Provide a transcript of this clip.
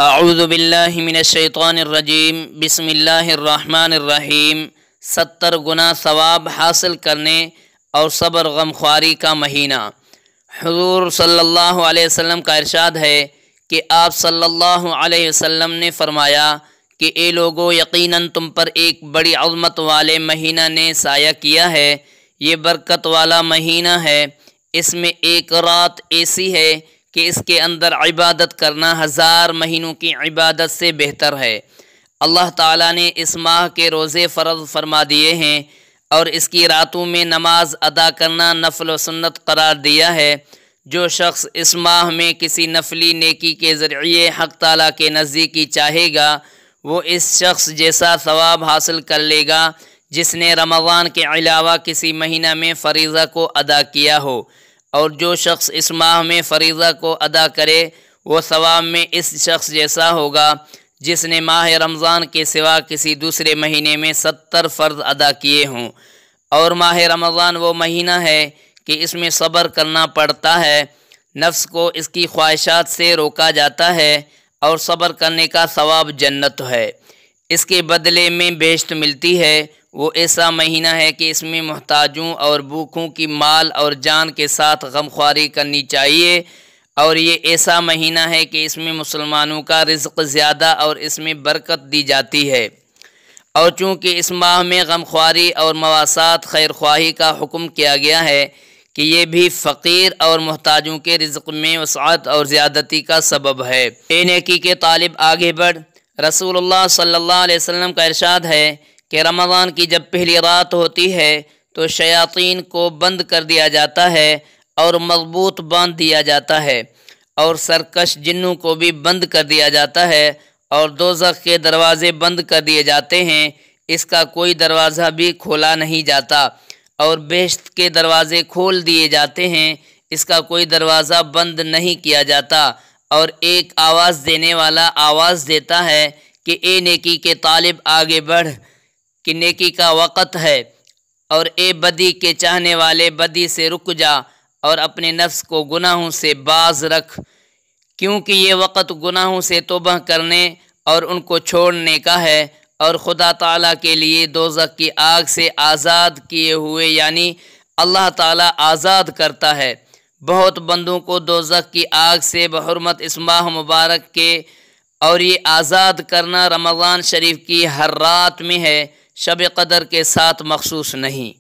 اعوذ باللہ من الشیطان الرجیم بسم اللہ الرحمن الرحیم 70 گنا ثواب حاصل کرنے اور صبر غمخواری کا مہینہ۔ حضور صلی اللہ علیہ وسلم کا ارشاد ہے کہ آپ صلی اللہ علیہ وسلم نے فرمایا کہ اے لوگو، یقیناً تم پر ایک بڑی عظمت والے مہینہ نے سایہ کیا ہے۔ یہ برکت والا مہینہ ہے، اس میں ایک رات ایسی ہے کہ اس کے اندر عبادت کرنا 1000 مہینوں کی عبادت سے بہتر ہے۔ اللہ تعالیٰ نے اس ماہ کے روزے فرض فرما دیے ہیں اور اس کی راتوں میں نماز ادا کرنا نفل و سنت قرار دیا ہے۔ جو شخص اس ماہ میں کسی نفلی نیکی کے ذریعے حق تعالیٰ کے نزدیکی چاہے گا، وہ اس شخص جیسا ثواب حاصل کر لے گا جس نے رمضان کے علاوہ کسی مہینہ میں فریضہ کو ادا کیا ہو، اور جو شخص اس ماہ میں فریضہ کو ادا کرے وہ ثواب میں اس شخص جیسا ہوگا جس نے ماہ رمضان کے سوا کسی دوسرے مہینے میں 70 فرض ادا کیے ہوں۔ اور ماہ رمضان وہ مہینہ ہے کہ اس میں صبر کرنا پڑتا ہے، نفس کو اس کی خواہشات سے روکا جاتا ہے، اور صبر کرنے کا ثواب جنت ہے، اس کے بدلے میں بہشت ملتی ہے۔ وہ ایسا مہینہ ہے کہ اس میں محتاجوں اور بھوکوں کی مال اور جان کے ساتھ غمخواری کرنی چاہیے، اور یہ ایسا مہینہ ہے کہ اس میں مسلمانوں کا رزق زیادہ اور اس میں برکت دی جاتی ہے۔ اور چونکہ اس ماہ میں غمخواری اور مواسات خیر خواہی کا حکم کیا گیا ہے کہ یہ بھی فقیر اور محتاجوں کے رزق میں وسعت اور زیادتی کا سبب ہے۔ اے نیکی کے طالب، آگے بڑھ۔ رسول اللہ صلی اللہ علیہ وسلم کا ارشاد ہے کہ رمضان کی جب پہلی رات ہوتی ہے تو شیاطین کو بند کر دیا جاتا ہے اور مضبوط باندھ دیا جاتا ہے، اور سرکش جنوں کو بھی بند کر دیا جاتا ہے، اور دوزخ کے دروازے بند کر دیے جاتے ہیں، اس کا کوئی دروازہ بھی کھولا نہیں جاتا، اور بہشت کے دروازے کھول دیے جاتے ہیں، اس کا کوئی دروازہ بند نہیں کیا جاتا، اور ایک آواز دینے والا آواز دیتا ہے کہ اے نیکی کے طالب، آگے بڑھ کہ نیکی کا وقت ہے، اور اے بدی کے چاہنے والے، بدی سے رک جا اور اپنے نفس کو گناہوں سے باز رکھ، کیونکہ یہ وقت گناہوں سے توبہ کرنے اور ان کو چھوڑنے کا ہے، اور خدا تعالیٰ کے لیے دوزخ کی آگ سے آزاد کیے ہوئے، یعنی اللہ تعالیٰ آزاد کرتا ہے بہت بندوں کو دوزخ کی آگ سے بحرمت اس ماہ مبارک کے، اور یہ آزاد کرنا رمضان شریف کی ہر رات میں ہے، شب قدر کے ساتھ مخصوص نہیں۔